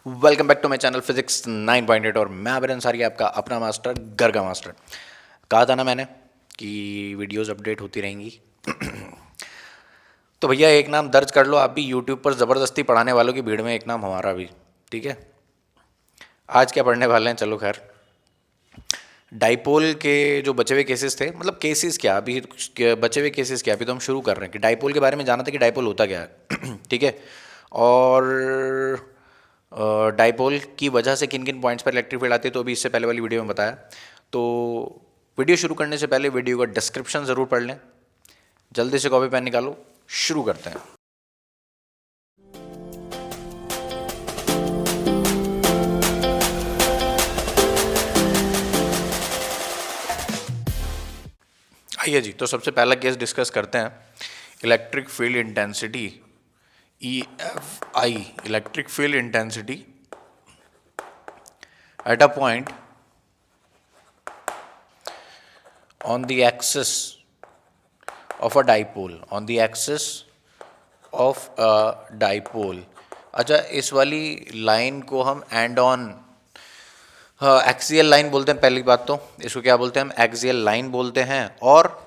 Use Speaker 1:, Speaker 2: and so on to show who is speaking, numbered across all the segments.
Speaker 1: Welcome back to my channel physics 9.8 और मैं अबर अंसारी आपका अपना मास्टर घर का मास्टर। कहा था ना मैंने कि वीडियोस अपडेट होती रहेंगी। तो भैया एक नाम दर्ज कर लो आप भी यूट्यूब पर ज़बरदस्ती पढ़ाने वालों की भीड़ में, एक नाम हमारा भी। ठीक है, आज क्या पढ़ने वाले हैं, चलो खैर। डाइपोल के जो बचे हुए केसेस थे, मतलब केसेस क्या अभी बचे हुए केसेस क्या, अभी तो हम शुरू कर रहे हैं कि डाइपोल के बारे में जाना था कि डाइपोल होता क्या है। ठीक है, और डाइपोल की वजह से किन किन पॉइंट्स पर इलेक्ट्रिक फील्ड आती है तो अभी इससे पहले वाली वीडियो में बताया। तो वीडियो शुरू करने से पहले वीडियो का डिस्क्रिप्शन ज़रूर पढ़ लें, जल्दी से कॉपी पेन निकालो, शुरू करते हैं। आइए जी, तो सबसे पहला केस डिस्कस करते हैं, electric field intensity EFI, electric field intensity at a point on the axis of a dipole, on the axis of a dipole। अच्छा, इस वाली लाइन को हम एंड ऑन एक्सियल लाइन बोलते हैं। पहली बात तो इसको क्या बोलते हैं, हम एक्सियल लाइन बोलते हैं। और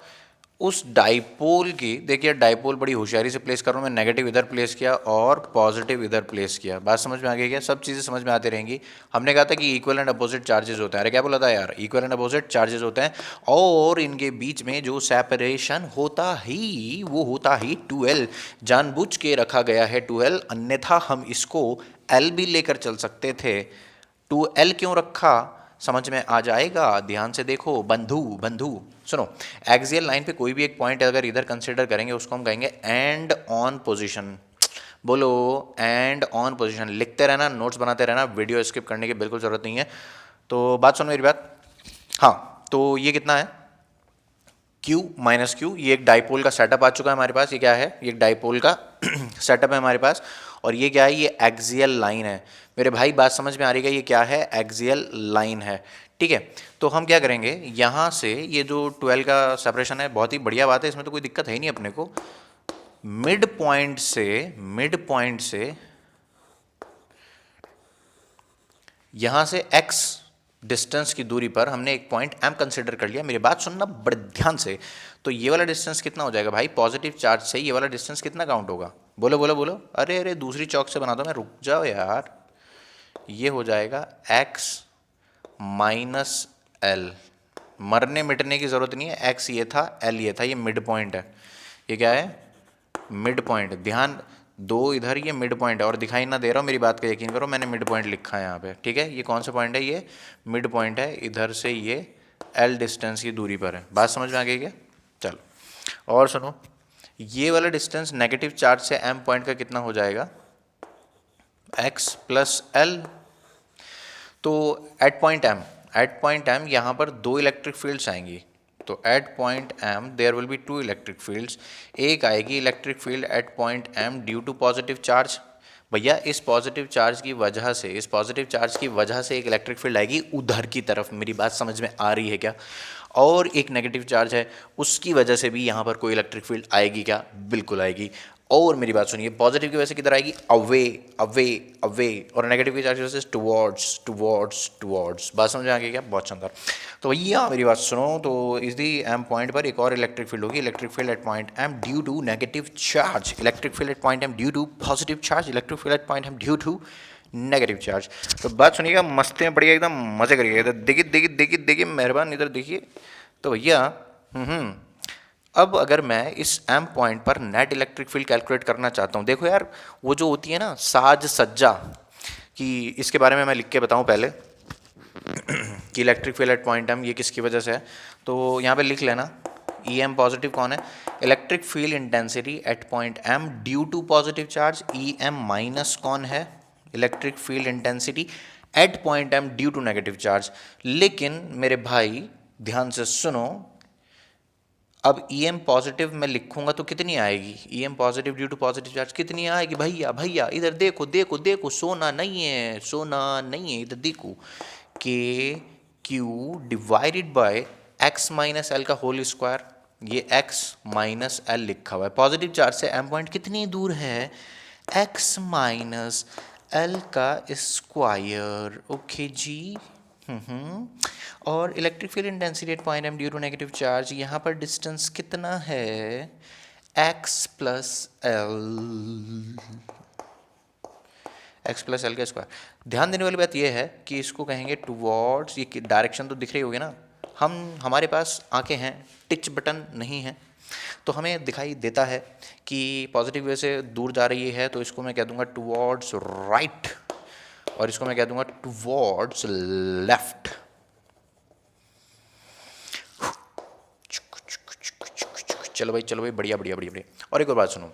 Speaker 1: उस डाइपोल की, देखिए डाइपोल बड़ी होशियारी से प्लेस कर रहा हूँ मैं, नेगेटिव इधर प्लेस किया और पॉजिटिव इधर प्लेस किया। बात समझ में आ गई क्या? सब चीज़ें समझ में आती रहेंगी। हमने कहा था कि इक्वल एंड अपोजिट चार्जेस होते हैं। अरे क्या बोला था यार, इक्वल एंड अपोजिट चार्जेस होते हैं और इनके बीच में जो सेपरेशन होता ही वो होता ही 2L। जानबूझ के रखा गया है 2L, अन्यथा हम इसको L भी लेकर चल सकते थे। 2L क्यों रखा समझ में आ जाएगा, ध्यान से देखो बंधु। सुनो, एक्सियल लाइन पे कोई भी एक पॉइंट अगर इधर कंसिडर करेंगे उसको हम कहेंगे एंड ऑन पोजीशन। बोलो एंड ऑन पोजीशन। लिखते रहना, नोट्स बनाते रहना, वीडियो स्किप करने की बिल्कुल ज़रूरत नहीं है। तो बात सुनो मेरी बात। हाँ, तो ये कितना है, Q माइनस Q, ये एक डाइपोल का सेटअप आ चुका है हमारे पास। ये क्या है, ये एक डाइपोल का सेटअप है हमारे पास। और ये क्या है, ये एक्सियल लाइन है मेरे भाई। बात समझ में आ रही है, ये क्या है, एक्सियल लाइन है। ठीक है, तो हम क्या करेंगे, यहाँ से ये जो 12 का सेपरेशन है, बहुत ही बढ़िया बात है, इसमें तो कोई दिक्कत है ही नहीं अपने को। मिड पॉइंट से यहाँ से x डिस्टेंस की दूरी पर हमने एक पॉइंट M कंसिडर कर लिया। मेरी बात सुनना बड़े ध्यान से। तो ये वाला डिस्टेंस कितना हो जाएगा भाई, पॉजिटिव चार्ज से ये वाला डिस्टेंस कितना काउंट होगा? बोलो बोलो बोलो। अरे दूसरी चौक से बना दो मैं, रुक जाओ यार। ये हो जाएगा x माइनस एल। मरने मिटने की ज़रूरत नहीं है, x ये था, l ये था, ये मिड पॉइंट है। ये क्या है, मिड पॉइंट। ध्यान दो इधर, ये मिड पॉइंट है और दिखाई ना दे रहा हूँ, मेरी बात का यकीन करो, मैंने मिड पॉइंट लिखा है यहाँ पे। ठीक है, ये कौन सा पॉइंट है, ये मिड पॉइंट है। इधर से ये L डिस्टेंस की दूरी पर है। बात समझ में आ गई क्या? चलो और सुनो, ये वाला डिस्टेंस नेगेटिव चार्ज से M पॉइंट का कितना हो जाएगा, x प्लस L। तो एट पॉइंट M यहाँ पर दो इलेक्ट्रिक फील्ड्स आएंगी। तो eight point M there will be two electric fields. एक आएगी electric field at point M due to positive charge. भैया इस पॉजिटिव चार्ज की वजह से एक इलेक्ट्रिक फील्ड आएगी उधर की तरफ। मेरी बात समझ में आ रही है क्या? और एक नेगेटिव चार्ज है, उसकी वजह से भी यहाँ पर कोई इलेक्ट्रिक फील्ड आएगी क्या? बिल्कुल आएगी। और मेरी बात सुनिए, पॉजिटिव की वजह से किधर आएगी, अवे अवे अवे, और नेगेटिव की वजह से टुवर्ड्स। बात समझ में आ गई क्या? बहुत शानदार। तो भैया मेरी बात सुनो, तो इस दी M पॉइंट पर एक और इलेक्ट्रिक फील्ड होगी, electric field at point M due to negative charge, electric field at point M due to positive charge, electric field at point M due to negative charge. तो बात सुनिएगा, मस्ती में बढ़िया एकदम मजे करिएगा। देखिए मेहरबान, इधर देखिए। तो भैया अब अगर मैं इस M पॉइंट पर नेट इलेक्ट्रिक फील्ड कैलकुलेट करना चाहता हूँ, देखो यार वो जो होती है ना साज सज्जा, कि इसके बारे में मैं लिख के बताऊँ पहले कि electric field at point M ये किसकी वजह से है। तो यहाँ पे लिख लेना, EM पॉजिटिव कौन है, electric field intensity at point M due to positive charge. EM minus कौन है, electric field intensity at point M due to negative charge. लेकिन मेरे भाई ध्यान से सुनो, अब EM पॉजिटिव मैं लिखूंगा तो कितनी आएगी, EM positive due to positive charge कितनी आएगी भैया इधर देखो, सोना नहीं है, इधर देखो, KQ divided by x minus L का होल स्क्वायर। ये x माइनस एल लिखा हुआ है। पॉजिटिव चार्ज से M पॉइंट कितनी दूर है, x माइनस एल का स्क्वायर, ओके जी। और electric field intensity at point M due to negative charge, यहाँ पर डिस्टेंस कितना है, x plus L, x plus L का स्क्वायर। ध्यान देने वाली बात यह है कि इसको कहेंगे टुवर्ड्स, ये डायरेक्शन तो दिख रही होगी ना, हमारे पास आंखें हैं, टिच बटन नहीं है, तो हमें दिखाई देता है कि पॉजिटिव वे से दूर जा रही है, तो इसको मैं कह दूंगा टुवर्ड्स राइट, और इसको मैं कह दूंगा टुवर्ड्स लेफ्ट। चलो भाई बढ़िया बढ़िया बढ़िया बढ़िया। और एक और बात सुनो,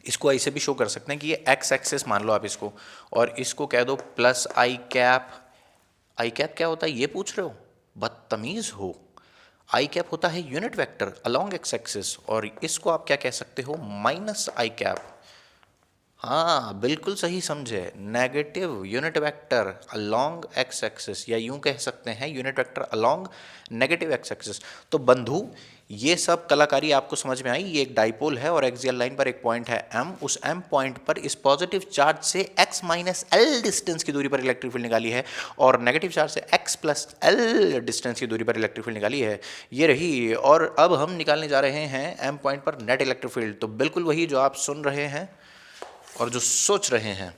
Speaker 1: इसको ऐसे भी शो कर सकते हैं कि ये एक्स एक्सेस मान लो आप इसको, और इसको कह दो प्लस आई कैप। आई कैप क्या होता है ये पूछ रहे हो, बदतमीज हो। आई कैप होता है unit vector along x axis, और इसको आप क्या कह सकते हो, माइनस आई कैप। हाँ बिल्कुल सही समझे, negative unit vector along x axis, या यूं कह सकते हैं unit vector along negative x axis. तो बंधु ये सब कलाकारी आपको समझ में आई। ये एक डाइपोल है और एक्सियल लाइन पर एक पॉइंट है m, उस m पॉइंट पर इस पॉजिटिव चार्ज से x माइनस एल डिस्टेंस की दूरी पर इलेक्ट्रिक फील्ड निकाली है, और नेगेटिव चार्ज से x प्लस एल डिस्टेंस की दूरी पर इलेक्ट्रिक फील्ड निकाली है, ये रही। और अब हम निकालने जा रहे हैं m पॉइंट पर नेट इलेक्ट्रिक फील्ड। तो बिल्कुल वही जो आप सुन रहे हैं और जो सोच रहे हैं।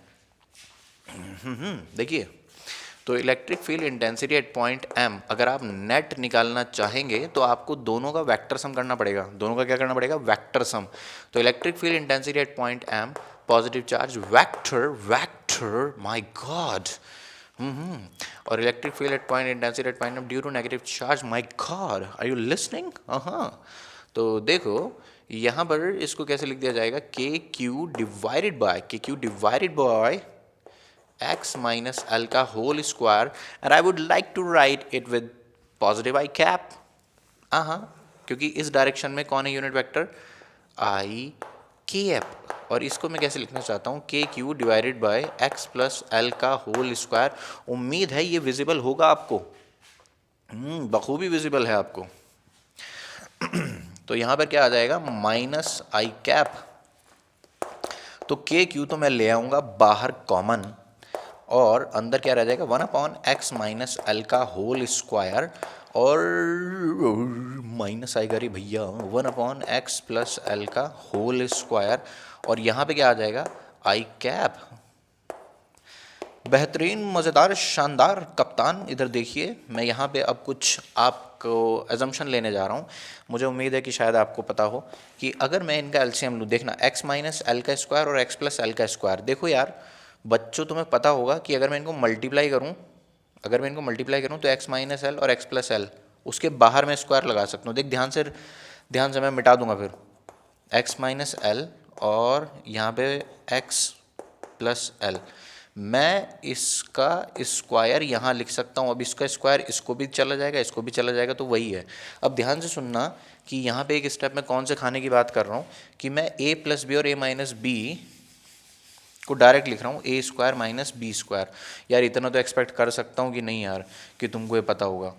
Speaker 1: देखिए, तो electric field intensity at point M, अगर आप नेट निकालना चाहेंगे तो आपको दोनों का वेक्टर सम करना पड़ेगा। दोनों का क्या करना पड़ेगा, वेक्टर सम। तो electric field intensity at point M, positive charge vector, vector, my god. और electric field at point intensity at point M due to negative charge, my god, are you listening? हाँ, तो देखो यहाँ पर इसको कैसे लिख दिया जाएगा, के q divided by x minus l का whole square, and I would like to write it with positive I cap। हाँ, क्योंकि इस डायरेक्शन में कौन है यूनिट वेक्टर, I कैप। और इसको मैं कैसे लिखना चाहता हूँ, के q divided by x plus L का होल स्क्वायर। उम्मीद है ये विजिबल होगा आपको, बखूबी विजिबल है आपको। तो यहाँ पर क्या आ जाएगा, माइनस आई कैप। तो के क्यू तो मैं ले आऊँगा बाहर कॉमन, और अंदर क्या रह जाएगा, 1/x माइनस एल का होल स्क्वायर, और माइनस आएगा रे भैया, 1/x प्लस एल का होल स्क्वायर, और यहाँ पे क्या आ जाएगा, आई कैप। बेहतरीन, मज़ेदार, शानदार कप्तान। इधर देखिए, मैं यहाँ पे अब कुछ आपको एजम्पशन लेने जा रहा हूँ। मुझे उम्मीद है कि शायद आपको पता हो कि अगर मैं इनका एलसीएम लूँ, देखना x माइनस एल का स्क्वायर और x प्लस एल का स्क्वायर। देखो यार बच्चों, तुम्हें पता होगा कि अगर मैं इनको मल्टीप्लाई करूं तो x माइनस एल और x प्लस एल, उसके बाहर मैं स्क्वायर लगा सकता हूँ। देख ध्यान से मैं मिटा दूंगा फिर x माइनस एल और यहाँ पे x प्लस एल, मैं इसका स्क्वायर यहाँ लिख सकता हूँ। अब इसका स्क्वायर इसको भी चला जाएगा, इसको भी चला जाएगा, तो वही है। अब ध्यान से सुनना कि यहाँ पे एक स्टेप में कौन से खाने की बात कर रहा हूँ, कि मैं a प्लस बी और a माइनस बी को डायरेक्ट लिख रहा हूँ, ए स्क्वायर माइनस बी स्क्वायर। यार इतना तो एक्सपेक्ट कर सकता हूँ कि नहीं यार, कि तुमको ये पता होगा।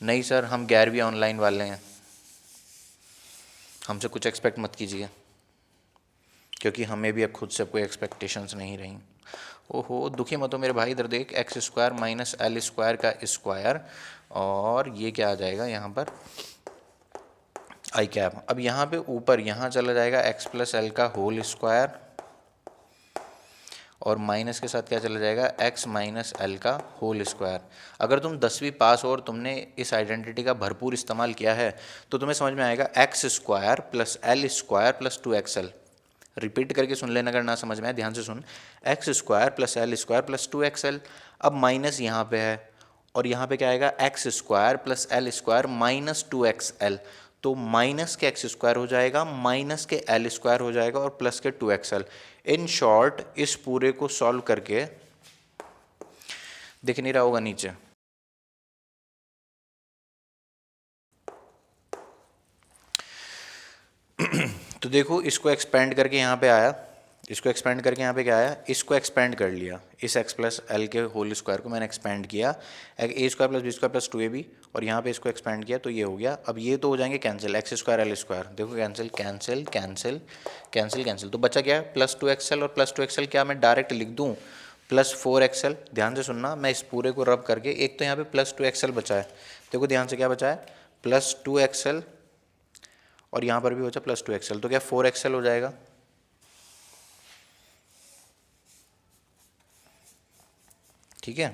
Speaker 1: नहीं सर, हम 11वीं ऑनलाइन वाले हैं, हमसे कुछ एक्सपेक्ट मत कीजिए, क्योंकि हमें भी अब खुद से कोई एक्सपेक्टेशंस नहीं रही। ओहो, दुखी मत हो मेरे भाई। इधर देख, x square minus L square का स्क्वायर, और ये क्या आ जाएगा यहाँ पर, आई कैप। अब यहाँ पे ऊपर यहाँ चला जाएगा एक्स प्लस एल का होल स्क्वायर, और माइनस के साथ क्या चला जाएगा, x माइनस एल का होल स्क्वायर। अगर तुम 10वीं पास हो और तुमने इस आइडेंटिटी का भरपूर इस्तेमाल किया है तो तुम्हें समझ में आएगा x square plus L square plus 2xl। Repeat करके सुन लेना, अगर ना समझ में आए ध्यान से सुन, x square plus L square plus 2xl। अब माइनस यहाँ पे है, और यहाँ पे क्या आएगा, x square plus L square minus 2xl। तो माइनस के एक्स स्क्वायर हो जाएगा, माइनस के एल स्क्वायर हो जाएगा, और प्लस के 2xl। इन शॉर्ट इस पूरे को सॉल्व करके, दिख नहीं रहा होगा नीचे, तो देखो इसको एक्सपेंड करके यहाँ पे आया, इसको एक्सपेंड करके यहाँ पे क्या आया, इसको एक्सपेंड कर लिया, इस एक्स प्लस एल के होल स्क्वायर को मैंने एक्सपेंड किया, A square plus B square plus 2ab, और यहाँ पे इसको एक्सपेंड किया तो ये हो गया। अब ये तो हो जाएंगे cancel, X square L square, देखो cancel cancel cancel cancel cancel, तो बचा क्या है प्लस 2xl, और प्लस 2xl क्या मैं डायरेक्ट लिख दूँ प्लस 4xl। ध्यान से सुनना, मैं इस पूरे को रब करके, एक तो यहाँ पे प्लस 2xl बचा है, देखो ध्यान से क्या बचा है प्लस 2xl, और यहाँ पर भी बचा प्लस 2xl, तो क्या 4xl हो जाएगा। ठीक है,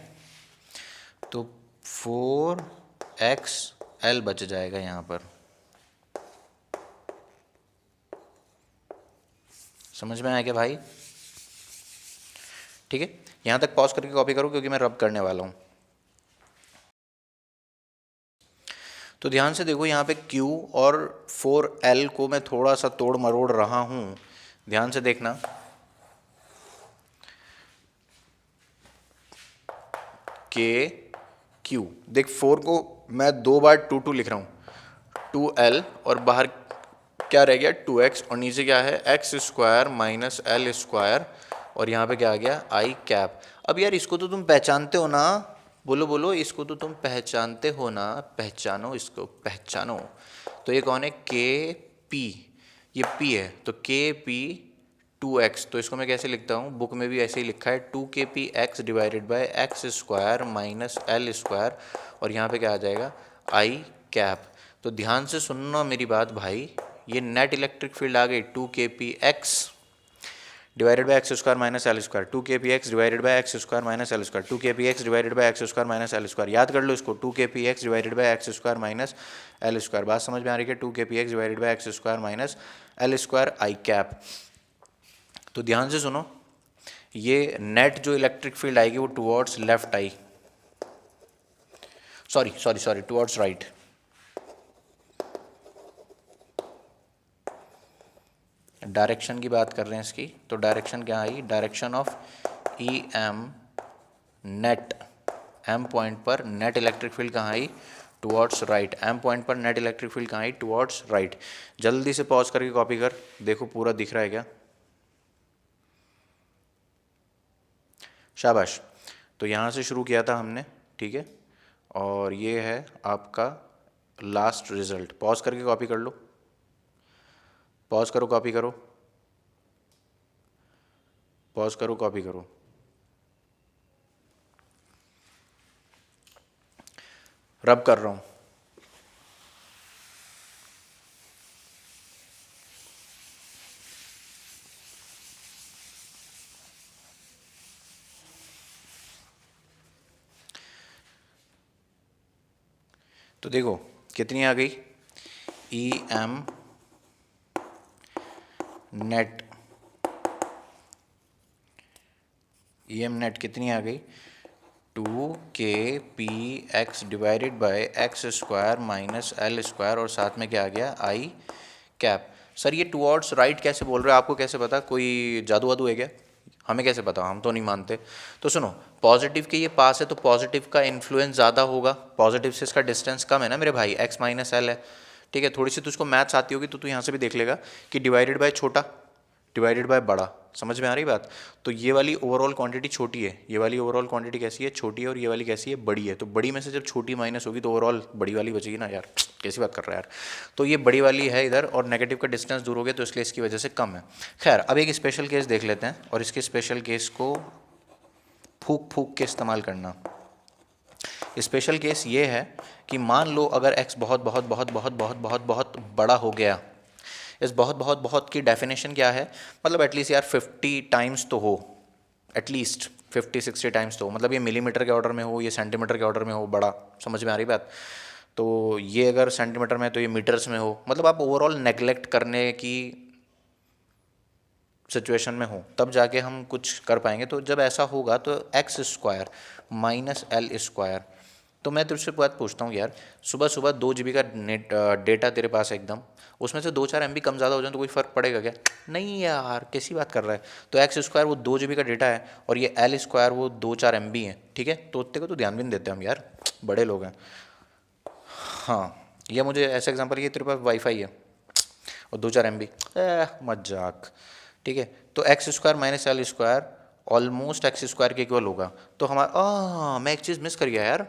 Speaker 1: तो 4xl बच जाएगा यहाँ पर। समझ में आया क्या भाई? ठीक है, यहाँ तक पॉज करके कॉपी करो क्योंकि मैं रब करने वाला हूँ। तो ध्यान से देखो यहाँ पे Q और 4L को मैं थोड़ा सा तोड़ मरोड़ रहा हूँ, ध्यान से देखना। K Q, देख 4 को मैं 2 बार 2 लिख रहा हूँ, 2L, और बाहर क्या रह गया 2x, और नीचे क्या है x square minus L square, और यहाँ पे क्या आ गया आई कैप। अब यार इसको तो तुम पहचानते हो ना, बोलो बोलो, इसको तो तुम पहचानते हो ना, पहचानो इसको, पहचानो। तो ये कौन है के पी, ये पी है, तो के पी 2x, तो इसको मैं कैसे लिखता हूँ, बुक में भी ऐसे ही लिखा है 2kpx divided by x square minus L square, और यहाँ पे क्या आ जाएगा आई कैप। तो ध्यान से सुनना मेरी बात भाई, ये नेट इलेक्ट्रिक फील्ड आ गई 2kpx divided by x square minus L square, 2kpx divided by x square minus L square, 2kpx divided by x square minus L square, याद कर लो इसको, 2kpx divided by x square minus L square. बात समझ में आ रही है? 2kpx divided by x square minus L square I cap. तो ध्यान से सुनो, ये नेट जो इलेक्ट्रिक फील्ड आएगी वो टुवर्ड्स लेफ्ट आई, सॉरी टुवर्ड्स राइट। डायरेक्शन की बात कर रहे हैं इसकी, तो डायरेक्शन क्या आई, direction of E M net, M point पर नेट इलेक्ट्रिक फील्ड कहाँ आई, टुवर्ड्स राइट। एम पॉइंट पर नेट इलेक्ट्रिक फील्ड कहाँ आई, टुवर्ड्स राइट। जल्दी से पॉज करके कॉपी कर, देखो पूरा दिख रहा है क्या, शाबाश। तो यहाँ से शुरू किया था हमने, ठीक है, और ये है आपका लास्ट रिजल्ट। पॉज करके कॉपी कर लो, पॉज करो कॉपी करो, पॉज करो कॉपी करो। रब कर रहा हूं। तो देखो कितनी आ गई, E M net, E M net कितनी आ गई, 2kpx divided by x square minus L square, और साथ में क्या आ गया आई कैप। सर ये टुवर्ड्स राइट कैसे बोल रहे हो, आपको कैसे पता, कोई जादू वादू है क्या, हमें कैसे पता, हम तो नहीं मानते। तो सुनो, पॉजिटिव के ये पास है तो पॉजिटिव का इन्फ्लुएंस ज़्यादा होगा, पॉजिटिव से इसका डिस्टेंस कम है ना मेरे भाई, x माइनस एल है। ठीक है, थोड़ी सी तुझको मैथ्स आती होगी तो तू यहाँ से भी देख लेगा कि डिवाइडेड बाय छोटा डिवाइडेड बाय बड़ा, समझ में आ रही बात। तो ये वाली ओवरऑल क्वांटिटी छोटी है, ये वाली ओवरऑल क्वांटिटी कैसी है, छोटी है, और ये वाली कैसी है, बड़ी है। तो बड़ी में से जब छोटी माइनस होगी तो ओवरऑल बड़ी वाली बचेगी ना यार, कैसी बात कर रहा है यार। तो ये बड़ी वाली है इधर, और नेगेटिव का डिस्टेंस दूर हो गया तो इसलिए इसकी वजह से कम है। खैर, अब एक स्पेशल केस देख लेते हैं, और इसके स्पेशल केस को फूक फूक के इस्तेमाल करना। स्पेशल केस ये है कि मान लो अगर x बहुत बहुत बहुत बहुत बहुत बहुत बहुत बड़ा हो गया, इस बहुत बहुत बहुत की डेफिनेशन क्या है, मतलब एटलीस्ट यार 50 टाइम्स तो हो, एटलीस्ट 50-60 टाइम्स तो हो, मतलब ये मिलीमीटर के ऑर्डर में हो, ये सेंटीमीटर के ऑर्डर में हो बड़ा, समझ में आ रही बात। तो ये अगर सेंटीमीटर में है तो ये मीटर्स में हो, मतलब आप ओवरऑल नेग्लेक्ट करने की सिचुएशन में हो तब जाके हम कुछ कर पाएंगे। तो जब ऐसा होगा तो x square minus L square, तो मैं तुझसे बात पूछता हूँ यार, सुबह सुबह 2 GB का नेट डेटा तेरे पास है एकदम, उसमें से 2-4 MB कम ज़्यादा हो जाए तो कोई फ़र्क पड़ेगा क्या, नहीं यार, कैसी बात कर रहा है। तो एक्स स्क्वायर वो 2 GB का डेटा है, और ये एल स्क्वायर वो 2-4 MB है, ठीक है, तो उतने को तो ध्यान भी नहीं देते हम यार, बड़े लोग हैं। हाँ, या मुझे ऐसा एग्जाम्पल, ये तेरे पास वाईफाई है और 2-4 MB, मजाक, ठीक है, तो x square minus L square almost x square के इक्वल होगा। तो हमारा मैं एक चीज़ मिस कर गया यार,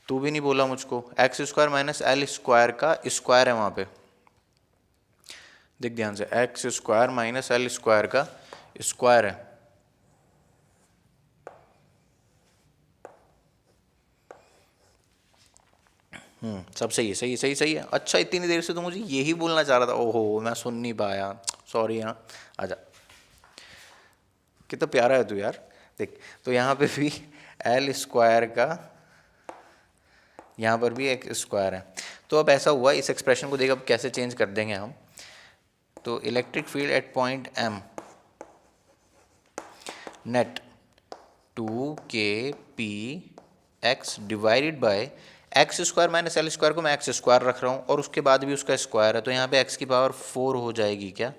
Speaker 1: तू भी नहीं बोला मुझको, x square minus L square का स्क्वायर है वहाँ पे, देख ध्यान से, x square minus L square का स्क्वायर है। सब सही है, सही सही सही है। अच्छा इतनी देर से तो मुझे यही बोलना चाह रहा था, ओहो मैं सुन नहीं पाया, सॉरी। हाँ आजा, कितना प्यारा है तू यार। देख तो यहाँ पे भी एल स्क्वायर का, यहाँ पर भी एक स्क्वायर है। तो अब ऐसा हुआ, इस एक्सप्रेशन को देख अब कैसे चेंज कर देंगे हम। तो electric field at point M net 2kp x divided by x square minus L square को मैं एक्स स्क्वायर रख रहा हूँ और उसके बाद भी उसका स्क्वायर है, तो यहाँ पे x की पावर 4 हो जाएगी। क्या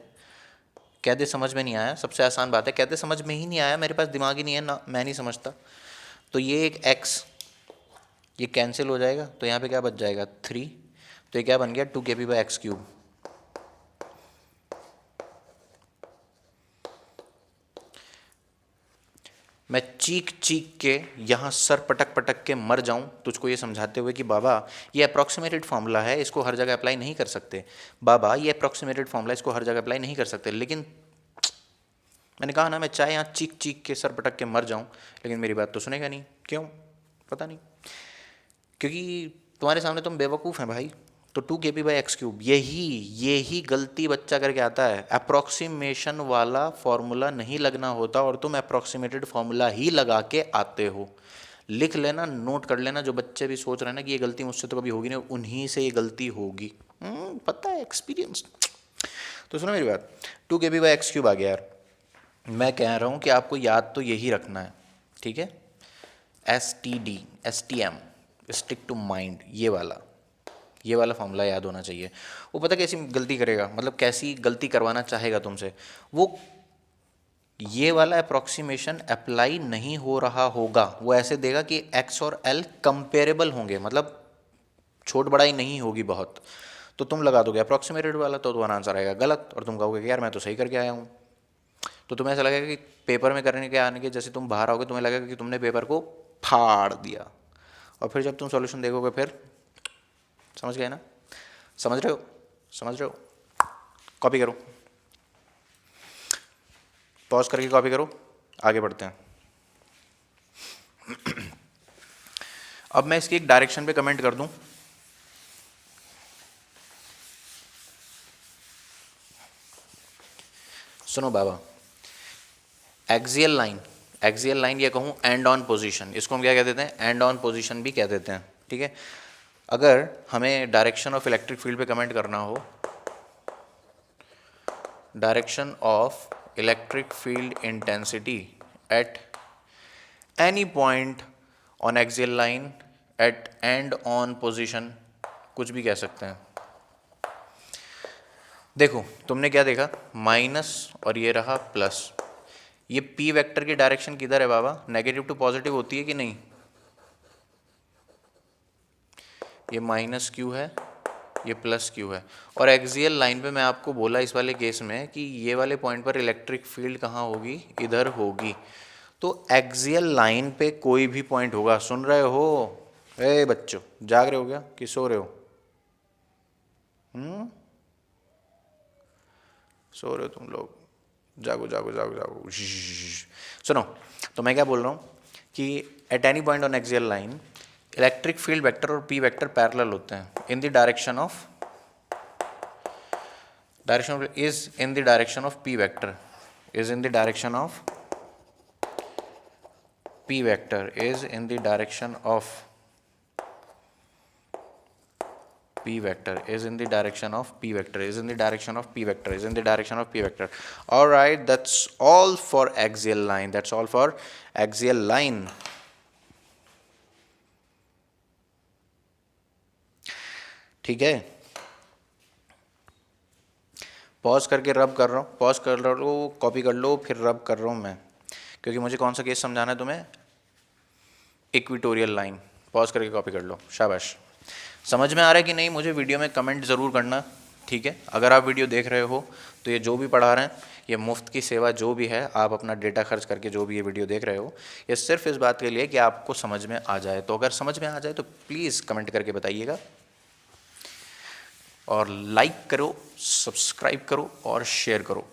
Speaker 1: कहते, समझ में नहीं आया? सबसे आसान बात है, कहते समझ में ही नहीं आया, मेरे पास दिमाग ही नहीं है ना, मैं नहीं समझता। तो ये एक x ये कैंसिल हो जाएगा, तो यहाँ पे क्या बच जाएगा 3, तो ये क्या बन गया 2kp बाई एक्स क्यूब। मैं चीख चीख के यहाँ सर पटक पटक के मर जाऊँ तुझको ये समझाते हुए कि बाबा ये अप्रॉक्सीमेटेड फार्मूला है, इसको हर जगह अप्लाई नहीं कर सकते। बाबा ये अप्रॉक्सीमेटेड फार्मूला, इसको हर जगह अप्लाई नहीं कर सकते। लेकिन मैंने कहा ना, मैं चाहे यहाँ चीख चीख के सर पटक के मर जाऊँ, लेकिन मेरी बात तो सुनेगा नहीं। क्यों? पता नहीं, क्योंकि तुम्हारे सामने तुम बेवकूफ़ हैं भाई। तो 2kp बाई एक्स क्यूब, यही गलती बच्चा करके आता है। अप्रॉक्सीमेशन वाला फॉर्मूला नहीं लगना होता और तुम अप्रॉक्सीमेटेड फॉर्मूला ही लगा के आते हो। लिख लेना, नोट कर लेना, जो बच्चे भी सोच रहे हैं ना कि ये गलती मुझसे तो कभी होगी नहीं, उन्हीं से ये गलती होगी। पता है, एक्सपीरियंस। तो सुनो मेरी बात, 2kp बाई एक्स क्यूब आ गया यार। मैं कह रहा हूँ कि आपको याद तो यही रखना है, ठीक है? STD STM stick to mind, ये वाला फॉर्मूला याद होना चाहिए। वो पता कैसी गलती करेगा, मतलब कैसी गलती करवाना चाहेगा तुमसे, वो ये वाला अप्रॉक्सीमेशन अप्लाई नहीं हो रहा होगा। वो ऐसे देगा कि x और l कंपेरेबल होंगे, मतलब छोट बड़ाई नहीं होगी बहुत। तो तुम लगा दोगे अप्रॉक्सीमेटेड वाला, तो तुम्हारा आंसर आएगा गलत, और तुम कहोगे कि यार मैं तो सही करके आया हूँ। तो तुम्हें ऐसा लगेगा कि पेपर में करने के आने के जैसे तुम बाहर आओगे, तुम्हें लगेगा कि तुमने पेपर को फाड़ दिया, और फिर जब तुम सॉल्यूशन देखोगे फिर समझ गए ना? समझ रहे हो? समझ रहे हो? कॉपी करो, पॉज करके कॉपी करो, आगे बढ़ते हैं। अब मैं इसकी एक डायरेक्शन पे कमेंट कर दूं। सुनो बाबा, एक्सियल लाइन ये कहूँ एंड ऑन पोजीशन, इसको हम क्या कह देते हैं? एंड ऑन पोजीशन भी कह देते हैं, ठीक है? अगर हमें डायरेक्शन ऑफ इलेक्ट्रिक फील्ड पे कमेंट करना हो, direction of electric field intensity at any point on axial line at and on position, कुछ भी कह सकते हैं। देखो तुमने क्या देखा, माइनस और ये रहा प्लस। ये पी वेक्टर की डायरेक्शन किधर है बाबा? नेगेटिव टू पॉजिटिव होती है कि नहीं? ये माइनस क्यू है, ये प्लस क्यू है। और एक्सियल लाइन पे मैं आपको बोला इस वाले केस में कि ये वाले पॉइंट पर इलेक्ट्रिक फील्ड कहाँ होगी? इधर होगी। तो एक्सियल लाइन पे कोई भी पॉइंट होगा, सुन रहे हो? ए बच्चों, जाग रहे हो क्या कि सो रहे हो? सो रहे हो तुम लोग? जागो जागो जागो जागो। सुनो, तो मैं क्या बोल रहा हूँ कि eight any point on axial line electric field vector और पी वेक्टर पैरेलल होते हैं in the direction of is in the direction of P vector, is in the direction of P vector, is in the direction of p vector, is in the direction of p vector, is in the direction of p vector, is in the direction of p vector. All right, that's all for axial line, that's all for axial line. ठीक है, pause करके रब कर रहा हूँ, pause कर लो, copy कर लो, फिर रब कर रहा हूँ मैं, क्योंकि मुझे कौन सा केस समझाना है तुम्हें? Equatorial line. पॉज करके कॉपी कर लो, शाबाश। समझ में आ रहा है कि नहीं? मुझे वीडियो में कमेंट ज़रूर करना, ठीक है? अगर आप वीडियो देख रहे हो तो ये जो भी पढ़ा रहे हैं ये मुफ्त की सेवा जो भी है, आप अपना डेटा खर्च करके जो भी ये वीडियो देख रहे हो, ये सिर्फ इस बात के लिए कि आपको समझ में आ जाए। तो अगर समझ में आ जाए तो प्लीज़ कमेंट करके बताइएगा, और लाइक करो, सब्सक्राइब करो और शेयर करो।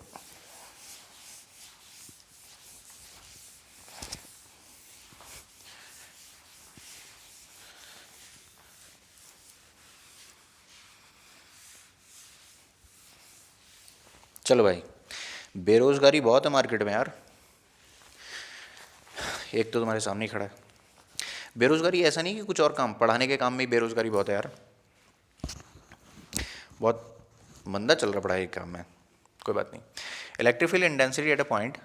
Speaker 1: चलो भाई, बेरोजगारी बहुत है मार्केट में यार। एक तो तुम्हारे सामने ही खड़ा है। बेरोजगारी ऐसा नहीं कि कुछ और काम, पढ़ाने के काम में ही बेरोजगारी बहुत है यार। बहुत मंदा चल रहा पढ़ाई के काम में, कोई बात नहीं। Electric field intensity at a point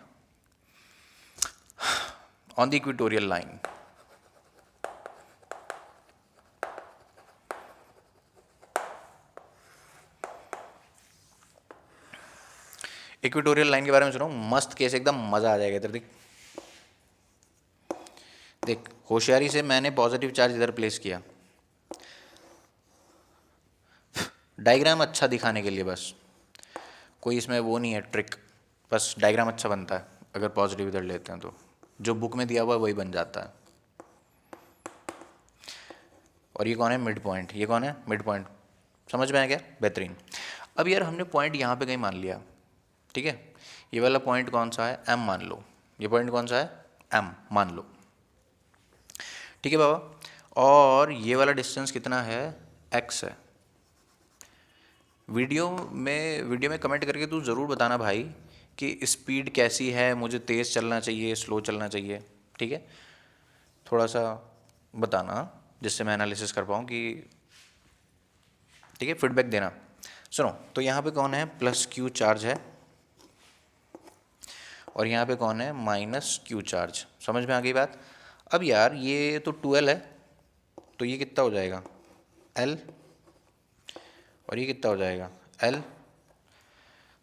Speaker 1: on the equatorial line. Equatorial line के बारे में सुनो, मस्त केस, एकदम मजा आ जाएगा इधर। देख देख, होशियारी से मैंने पॉजिटिव चार्ज इधर प्लेस किया, डायग्राम अच्छा दिखाने के लिए बस, कोई इसमें वो नहीं है ट्रिक, बस डायग्राम अच्छा बनता है अगर पॉजिटिव इधर लेते हैं तो, जो बुक में दिया हुआ है वही बन जाता है। और ये कौन है? Mid point. ये कौन है? Mid point. समझ में आया क्या? बेहतरीन। अब यार हमने पॉइंट यहाँ पे कहीं मान लिया, ठीक है। ये वाला पॉइंट कौन सा है? एम मान लो। ये पॉइंट कौन सा है? एम मान लो, ठीक है बाबा। और ये वाला डिस्टेंस कितना है? एक्स है। वीडियो में कमेंट करके तू ज़रूर बताना भाई कि स्पीड कैसी है, मुझे तेज़ चलना चाहिए, स्लो चलना चाहिए, ठीक है। थोड़ा सा बताना जिससे मैं एनालिसिस कर पाऊँ कि, ठीक है, फीडबैक देना। सुनो, तो यहाँ पे कौन है? प्लस क्यू चार्ज है, और यहाँ पे कौन है? Minus Q charge. समझ में आ गई बात? अब यार ये तो 2L है, तो ये कितना हो जाएगा? L, और ये कितना हो जाएगा? L।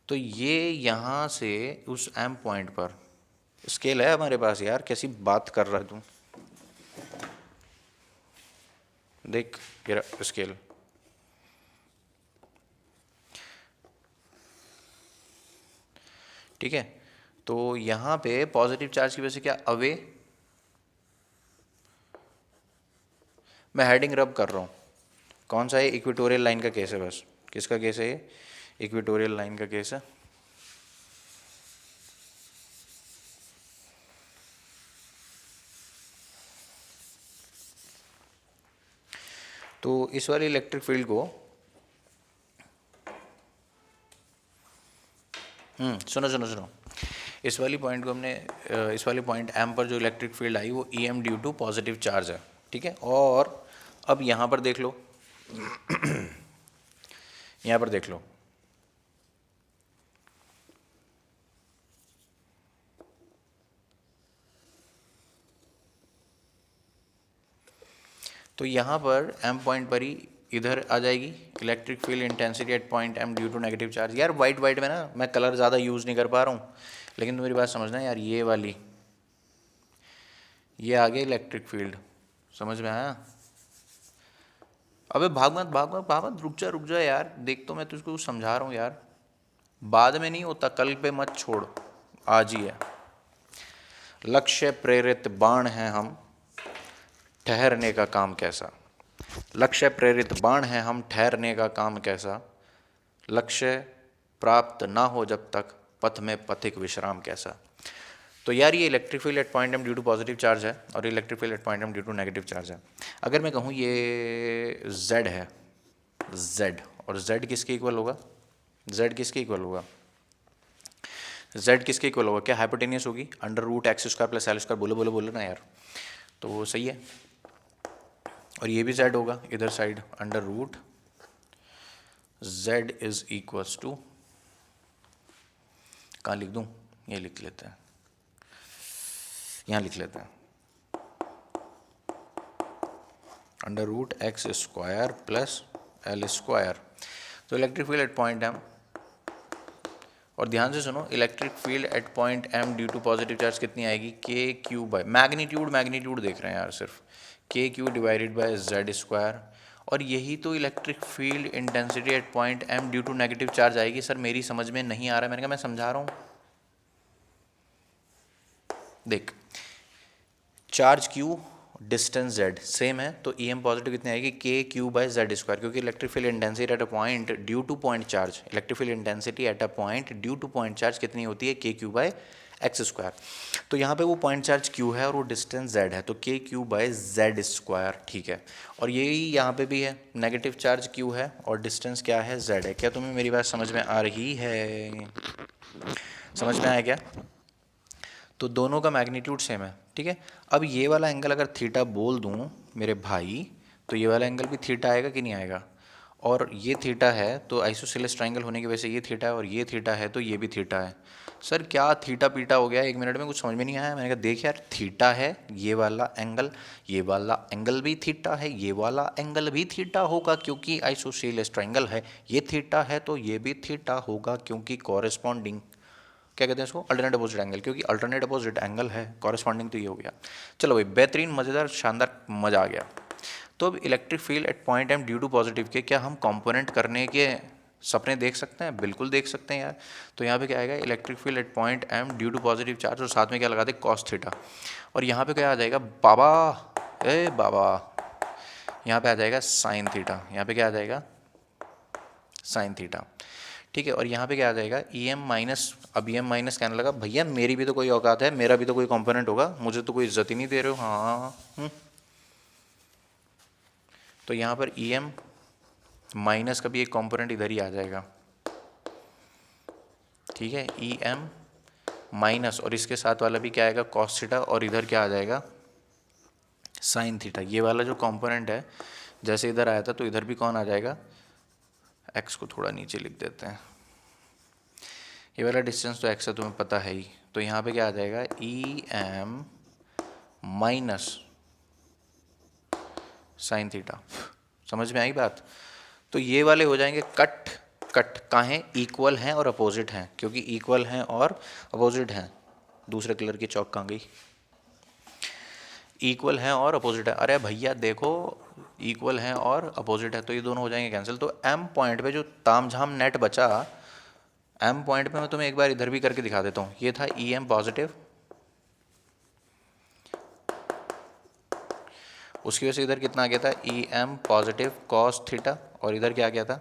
Speaker 1: तो ये यहाँ से उस एम पॉइंट पर, स्केल है हमारे पास यार, कैसी बात कर रहा है तू? देख ये स्केल, ठीक है। तो यहाँ पे पॉजिटिव चार्ज की वजह से क्या? अवे। मैं हेडिंग रब कर रहा हूँ। कौन सा है? इक्वेटोरियल लाइन का केस है बस। किसका केस है ये? इक्वेटोरियल लाइन का केस है। तो इस वाली इलेक्ट्रिक फील्ड को, सुनो सुनो सुनो, इस वाली पॉइंट को हमने, इस वाली पॉइंट एम पर जो इलेक्ट्रिक फील्ड आई वो E M due to positive charge है, ठीक है। और अब यहाँ पर देख लो, यहाँ पर देख लो, तो यहाँ पर एम पॉइंट पर ही इधर आ जाएगी electric field intensity at point M due to negative charge. यार वाइट वाइट में ना मैं कलर ज़्यादा यूज़ नहीं कर पा रहा हूँ, लेकिन तो मेरी बात समझना यार, ये वाली, ये आ गई इलेक्ट्रिक फील्ड। समझ में आया? अबे भाग मत भाग मत भाग मत, रुक जा यार, देख तो मैं तुझको समझा रहा हूँ यार। बाद में नहीं होता, कल पे मत छोड़, आज ही है। लक्ष्य प्रेरित बाण हैं हम, ठहरने का काम कैसा। लक्ष्य प्रेरित बाण हैं हम, ठहरने का काम कैसा। लक्ष्य प्राप्त ना हो जब तक, पथ में पथिक विश्राम कैसा। तो यार ये electric field at point M due to positive charge है, और electric field at point M due to negative charge है। अगर मैं कहूँ ये z है, z, और z किसके इक्वल होगा? z किसके इक्वल होगा? z किसके इक्वल होगा? क्या हाइपोटेनियस होगी? Under root x square plus L square. बोलो बोलो बोलो ना यार, तो सही है। और ये भी z होगा इधर side, under root z is equals to, कहाँ लिख दूँ? ये लिख लेते हैं, यहाँ लिख लेते हैं, under root x square plus L square. तो electric field at point M, और ध्यान से सुनो, electric field at point M due to positive charge कितनी आएगी? के क्यू बाय मैग्नीट्यूड देख रहे हैं यार सिर्फ, k q divided by Z square. और यही तो electric field intensity at point M due to negative charge आएगी। सर मेरी समझ में नहीं आ रहा है। मैंने कहा मैं समझा रहा हूँ, देख charge Q distance z same है, तो em पॉजिटिव कितनी आएगी k Q by Z square, क्योंकि electric field intensity at a point due to point charge, electric field intensity at a point due to point charge कितनी होती है k Q by x square. तो यहाँ पे वो पॉइंट चार्ज q है और वो डिस्टेंस z है, तो k Q by Z square, ठीक है। और यही यहाँ पे भी है, नेगेटिव चार्ज q है और डिस्टेंस क्या है z है। क्या तुम्हें मेरी बात समझ में आ रही है? समझ में आया क्या? तो दोनों का मैग्नीट्यूड सेम है, ठीक है। अब ये वाला एंगल अगर थीटा बोल दूं मेरे भाई, तो ये वाला एंगल भी थीटा आएगा कि नहीं आएगा? और ये थीटा है तो आइसोसेलेस ट्रायंगल होने की वजह से ये थीटा है, और ये थीटा है तो ये भी थीटा है। सर क्या थीटा पीटा हो गया, 1 मिनट में कुछ समझ में नहीं आया। मैंने कहा देख यार, थीटा है ये वाला एंगल भी थीटा है, ये वाला एंगल भी थीटा होगा क्योंकि आइसोसेलेस ट्रायंगल है। ये थीटा है तो ये भी थीटा होगा क्योंकि कॉरेस्पॉन्डिंग, क्या कहते हैं इसको, अल्टरनेट अपोजिट एंगल, क्योंकि अल्टरनेट अपोजिट एंगल है, कॉरेस्पॉन्डिंग तो ये हो गया। चलो भाई, बेहतरीन, मज़ेदार, शानदार, मज़ा आ गया। तो अब electric field at point M due to positive के क्या हम कंपोनेंट करने के सपने देख सकते हैं? बिल्कुल देख सकते हैं यार। तो यहाँ पे क्या आएगा, electric field at point M due to positive charge, और साथ में क्या लगा दे, कॉस थीटा। और यहाँ पे क्या आ जाएगा बाबा, ए बाबा, यहाँ पे आ जाएगा साइन थीटा। यहाँ पे क्या आ जाएगा, साइन थीटा, ठीक है। और यहाँ पे क्या आ जाएगा, ई एम माइनस, अब ई एम माइनस कहने लगा भैया मेरी भी तो कोई औकात है, मेरा भी तो कोई कंपोनेंट होगा, मुझे तो कोई इज्जत ही नहीं दे रहे हो। हाँ तो यहाँ पर ई एम माइनस का भी एक कंपोनेंट इधर ही आ जाएगा, ठीक है। ई एम माइनस, और इसके साथ वाला भी क्या आएगा, कॉस थीटा, और इधर क्या आ जाएगा, साइन थीटा। ये वाला जो कंपोनेंट है जैसे इधर आया था तो इधर भी कौन आ जाएगा, एक्स को थोड़ा नीचे लिख देते हैं, ये वाला डिस्टेंस तो एक्स है, तुम्हें पता है ही। तो यहाँ पे क्या आ जाएगा, E M minus sine theta. समझ में आई बात? तो ये वाले हो जाएंगे कट कट, काहे, इक्वल हैं और अपोजिट हैं, क्योंकि इक्वल हैं और अपोजिट हैं। दूसरे कलर की चौक कहाँ गई, इक्वल हैं और अपोजिट है। अरे भैया देखो, इक्वल हैं और अपोजिट है तो ये दोनों हो जाएंगे कैंसिल। तो एम पॉइंट पे जो तामझाम नेट बचा, एम पॉइंट पे मैं तुम्हें एक बार इधर भी करके दिखा देता हूँ। ये था ई एम पॉजिटिव, उसकी वजह से इधर कितना आ गया था, E M positive cos theta, और इधर क्या आ गया था,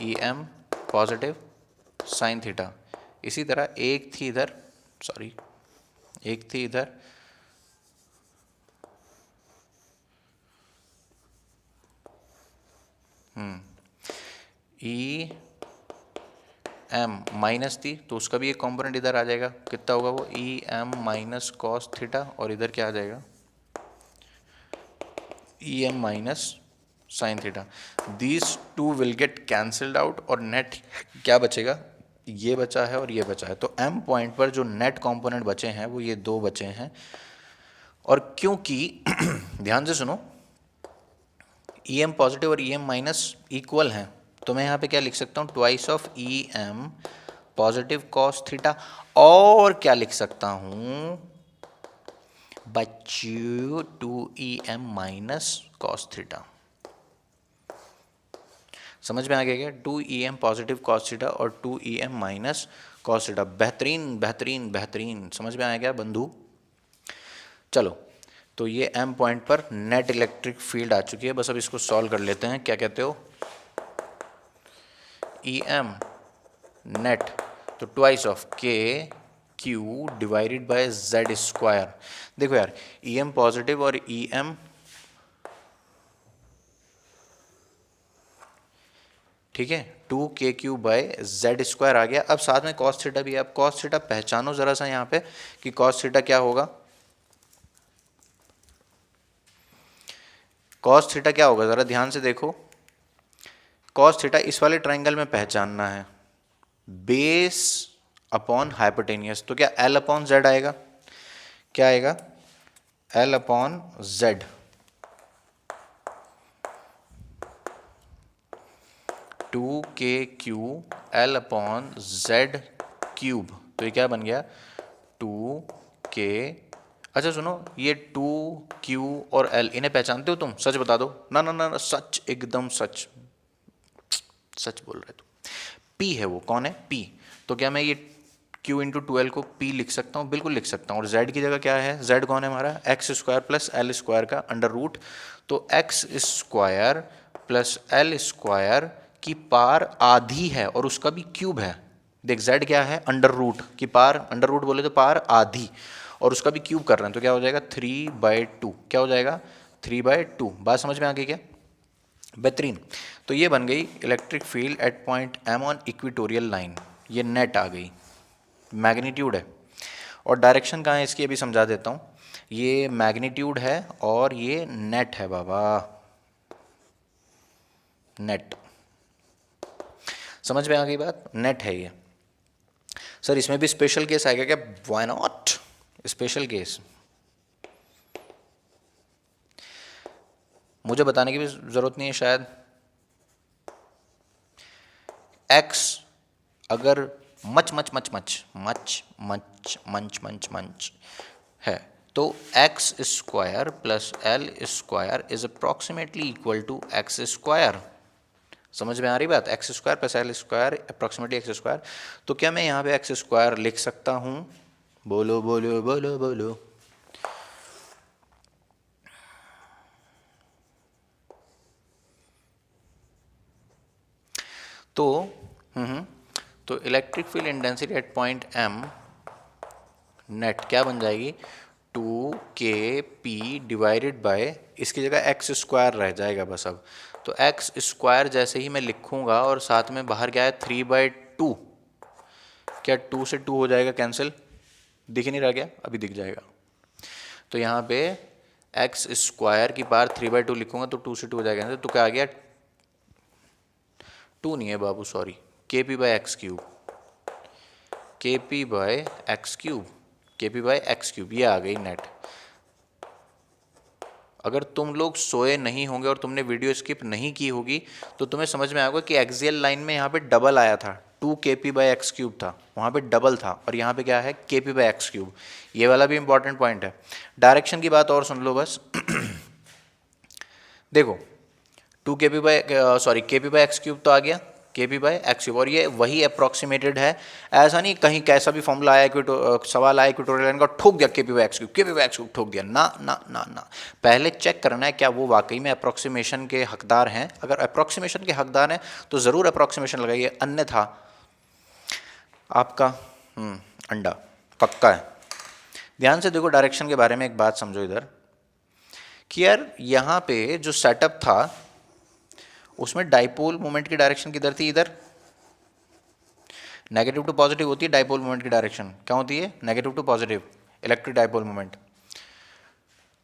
Speaker 1: E M positive sine theta. इसी तरह एक थी इधर, सॉरी एक थी इधर, ई एम माइनस थी तो उसका भी एक कंपोनेंट इधर आ जाएगा, कितना होगा वो, E M minus cos theta, और इधर क्या आ जाएगा, E M minus sine theta. These two will get cancelled out, और नेट क्या बचेगा, ये बचा है और ये बचा है। तो एम पॉइंट पर जो नेट कंपोनेंट बचे हैं वो ये दो बचे हैं। और क्योंकि ध्यान से सुनो, ई एम पॉजिटिव और ई एम माइनस इक्वल हैं, तो मैं यहाँ पे क्या लिख सकता हूँ, twice of E M positive cos theta, और क्या लिख सकता हूँ बच्चू, 2em माइनस कॉस थीटा। समझ में आ गया क्या, 2em पॉजिटिव कॉस थीटा और 2em माइनस कॉस थीटा। बेहतरीन बेहतरीन बेहतरीन, समझ में आया क्या बंधु? चलो, तो ये एम पॉइंट पर नेट इलेक्ट्रिक फील्ड आ चुकी है। बस अब इसको सॉल्व कर लेते हैं। क्या कहते हो, ई एम नेट, तो ट्वाइस ऑफ के q divided by Z square. देखो यार, ई एम पॉजिटिव और ई एम, ठीक है, 2k³ बाय जेड स्क्वायर आ गया। अब साथ में कॉस थीटा भी है। अब कॉस थीटा पहचानो जरा सा यहाँ पे कि कॉस थीटा क्या होगा, कॉस थीटा क्या होगा, जरा ध्यान से देखो। कॉस थीटा इस वाले ट्राइंगल में पहचानना है, बेस अपॉन हाइपोटेनियस। तो क्या L अपॉन जेड आएगा, क्या आएगा, L अपॉन जेड, टू के Q L upon Z cube. तो ये क्या बन गया, 2k। अच्छा सुनो, ये 2q और L इन्हें पहचानते हो तुम? सच बता दो। ना ना ना, सच, एकदम सच, सच बोल रहे तुम। P है वो, कौन है, P। तो क्या मैं ये Q इंटू 12 को P लिख सकता हूँ, बिल्कुल लिख सकता हूँ। और Z की जगह क्या है, Z कौन है हमारा, x square plus L square का अंडर रूट, तो x square plus L square की पार आधी है और उसका भी क्यूब है। देख Z क्या है, अंडर रूट की पार, अंडर रूट बोले तो पार आधी, और उसका भी क्यूब कर रहे हैं, तो क्या हो जाएगा 3/2, क्या हो जाएगा 3/2। बात समझ में आ गई क्या, बेहतरीन। तो ये बन गई electric field at point M on equatorial line, ये नेट आ गई, मैग्नीट्यूड है। और डायरेक्शन कहाँ है इसकी अभी समझा देता हूँ, ये मैग्नीट्यूड है और ये नेट है बाबा, नेट। समझ में आ गई बात, नेट है ये। सर इसमें भी स्पेशल केस आएगा क्या, व्हाई नॉट, स्पेशल केस मुझे बताने की भी जरूरत नहीं है शायद। एक्स अगर much much much much much much much much much है, तो x square plus L square is approximately equal to x square. समझ में आ रही बात, x square plus L square approximately x square. तो क्या मैं यहाँ पे एक्स स्क्वायर लिख सकता हूँ, बोलो बोलो बोलो बोलो। तो तो electric field intensity at point M net क्या बन जाएगी, 2kp डिवाइडेड बाय, इसकी जगह एक्स स्क्वायर रह जाएगा बस अब। तो एक्स स्क्वायर जैसे ही मैं लिखूंगा और साथ में बाहर क्या है 3/2, क्या 2 से 2 हो जाएगा कैंसिल, दिख नहीं रहा क्या, अभी दिख जाएगा। तो यहाँ पे एक्स स्क्वायर की बार 3/2 लिखूंगा तो 2 से 2 हो जाएगा, तो क्या आ गया, 2 नहीं है बाबू sorry, kp by x cube, kp by x cube, kp by x cube, ये आ गई नेट। अगर तुम लोग सोए नहीं होंगे और तुमने वीडियो स्किप नहीं की होगी तो तुम्हें समझ में आएगा कि एक्सियल लाइन में यहाँ पे डबल आया था, 2kp बाय एक्स क्यूब था, वहाँ पे डबल था, और यहाँ पे क्या है kp बाय एक्स क्यूब। ये वाला भी इंपॉर्टेंट पॉइंट है। डायरेक्शन की बात और सुन लो बस देखो 2kp by sorry kp by x cube तो आ गया, kp बाय एक्स क्यूब, और ये वही अप्रॉक्सीमेटेड है। ऐसा नहीं कहीं कैसा भी फॉर्मूला आया, सवाल आया इक्वेटोरियल लाइन का, ठोक दिया kp by x cube, kp by x cube ठोक दिया, ना ना ना ना। पहले चेक करना है क्या वो वाकई में अप्रॉक्सीमेशन के हकदार हैं। अगर अप्रॉक्सीमेशन के हकदार हैं तो ज़रूर अप्रॉक्सीमेशन लगाइए, अन्यथा आपका अंडा पक्का है। ध्यान से देखो, डायरेक्शन के बारे में एक बात समझो इधर कि यार यहाँ पे जो सेटअप था उसमें डाइपोल मोमेंट की डायरेक्शन किधर थी, इधर। नेगेटिव टू पॉजिटिव होती है डाइपोल मोमेंट की डायरेक्शन, क्या होती है, negative to positive, electric dipole moment.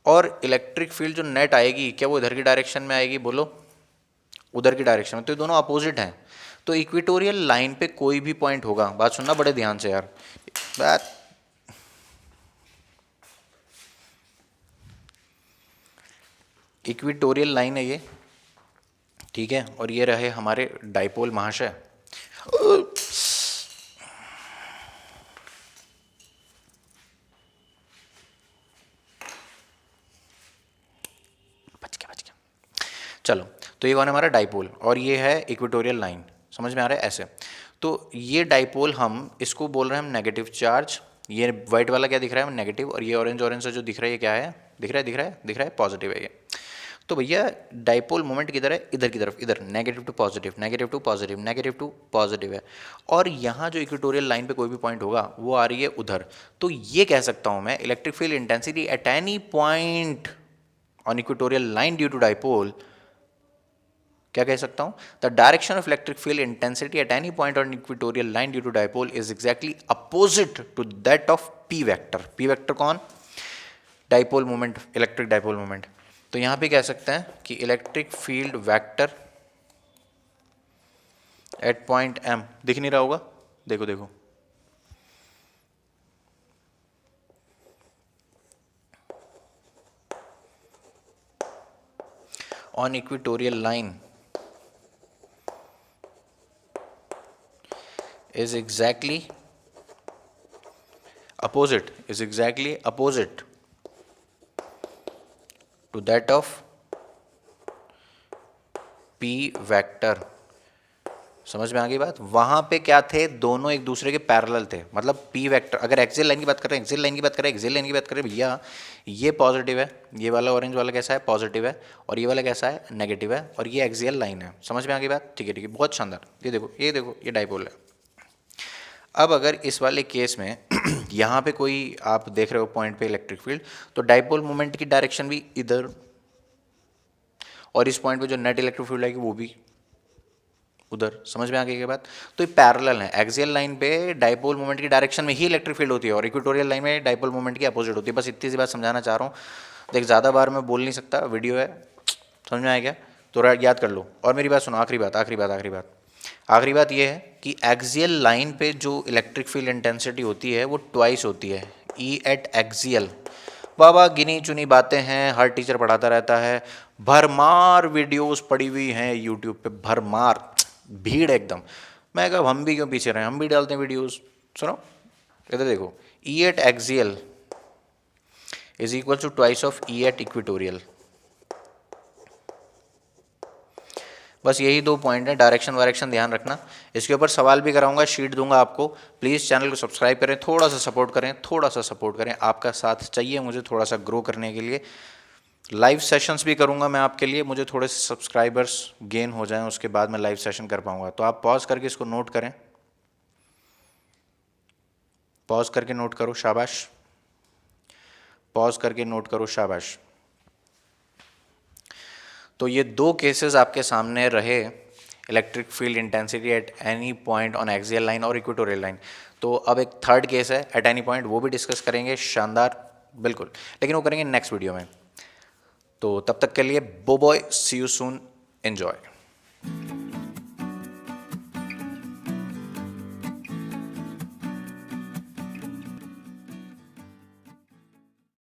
Speaker 1: और इलेक्ट्रिक फील्ड जो नेट आएगी क्या वो इधर की डायरेक्शन में आएगी, बोलो, उधर की डायरेक्शन में, तो ये दोनों अपोजिट हैं। तो इक्वेटोरियल लाइन पे कोई भी पॉइंट होगा, बात सुनना बड़े ध्यान से यार, बात इक्वेटोरियल लाइन है ये, ठीक है, और ये रहे हमारे डाइपोल महाशय। चलो, तो ये कौन है हमारा डाइपोल, और ये है इक्वेटोरियल लाइन, समझ में आ रहा है ऐसे। तो ये डाइपोल हम इसको बोल रहे हैं हम नेगेटिव चार्ज, ये वाइट वाला क्या दिख रहा है, हम नेगेटिव, और ये ऑरेंज ऑरेंज से जो दिख रहा है ये क्या है, दिख रहा है दिख रहा है दिख रहा है, पॉजिटिव है ये। तो भैया डाइपोल मोमेंट किधर है, इधर की तरफ, इधर negative to positive, negative to positive, negative to positive है। और यहाँ जो इक्वेटोरियल लाइन पे कोई भी पॉइंट होगा वो आ रही है उधर। तो ये कह सकता हूँ मैं, electric field intensity at any point on equatorial line due to dipole, क्या कह सकता हूं, the direction of electric field intensity at any point on equatorial line due to dipole is exactly opposite to that of P vector. P vector कौन, dipole moment, electric dipole moment. तो यहां पे कह सकते हैं कि electric field vector at point M, दिख नहीं रहा होगा, देखो देखो, on equatorial line is exactly opposite to that of p vector समझ में आ गई बात। वहाँ पे क्या थे, दोनों एक दूसरे के पैरेलल थे, मतलब पी वेक्टर, अगर एक्सियल लाइन की बात करें, एक्सियल लाइन की बात करें, एक्सियल लाइन की बात करें भैया, ये पॉजिटिव है, ये वाला ऑरेंज वाला कैसा है, पॉजिटिव है, और ये वाला कैसा है, नेगेटिव है, और ये एक्सियल लाइन है। समझ में आ गई बात, ठीक है ठीक है, बहुत शानदार। ये देखो ये देखो, ये डाइपोल है। अब अगर इस वाले केस में यहाँ पे कोई आप देख रहे हो पॉइंट पे इलेक्ट्रिक फील्ड, तो डाइपोल मोमेंट की डायरेक्शन भी इधर, और इस पॉइंट पे जो नेट इलेक्ट्रिक फील्ड आएगी वो भी उधर। समझ में आ गई बात। तो ये पैरेलल है। एक्सियल लाइन पे डाइपोल मोमेंट की डायरेक्शन में ही इलेक्ट्रिक फील्ड होती है, और इक्वेटोरियल लाइन में डाइपोल मोमेंट की अपोजिट होती है। बस इतनी सी बात समझाना चाह रहा हूँ। देख ज़्यादा बार मैं बोल नहीं सकता, वीडियो है, समझ में आया क्या, तो याद कर लो। और मेरी बात सुनो, आखिरी बात ये है कि एक्सियल लाइन पे जो इलेक्ट्रिक फील्ड इंटेंसिटी होती है वो ट्वाइस होती है, ई एट एक्सियल। बाबा गिनी चुनी बातें हैं, हर टीचर पढ़ाता रहता है, भरमार वीडियोस पड़ी हुई हैं यूट्यूब पे, भरमार भीड़ एकदम। मैं कहा हम भी क्यों पीछे रहे, हम भी डालते हैं वीडियोस। सुनो इधर देखो, E at axial is equal to twice of E at equatorial. बस यही दो पॉइंट है, डायरेक्शन वायरेक्शन ध्यान रखना। इसके ऊपर सवाल भी कराऊंगा, शीट दूंगा आपको। प्लीज़ चैनल को सब्सक्राइब करें, थोड़ा सा सपोर्ट करें। आपका साथ चाहिए मुझे थोड़ा सा ग्रो करने के लिए। लाइव सेशंस भी करूंगा मैं आपके लिए, मुझे थोड़े से सब्सक्राइबर्स गेन हो जाएं, उसके बाद मैं लाइव सेशन कर पाऊंगा। तो आप पॉज करके इसको नोट करें, पॉज करके नोट करो, शाबाश, पॉज करके नोट करो, शाबाश। तो ये दो केसेस आपके सामने रहे, electric field intensity at any point on axial line और इक्वेटोरियल लाइन। तो अब एक थर्ड केस है एट एनी पॉइंट, वो भी डिस्कस करेंगे, शानदार बिल्कुल, लेकिन वो करेंगे नेक्स्ट वीडियो में। तो तब तक के लिए बो bye, see you soon, enjoy.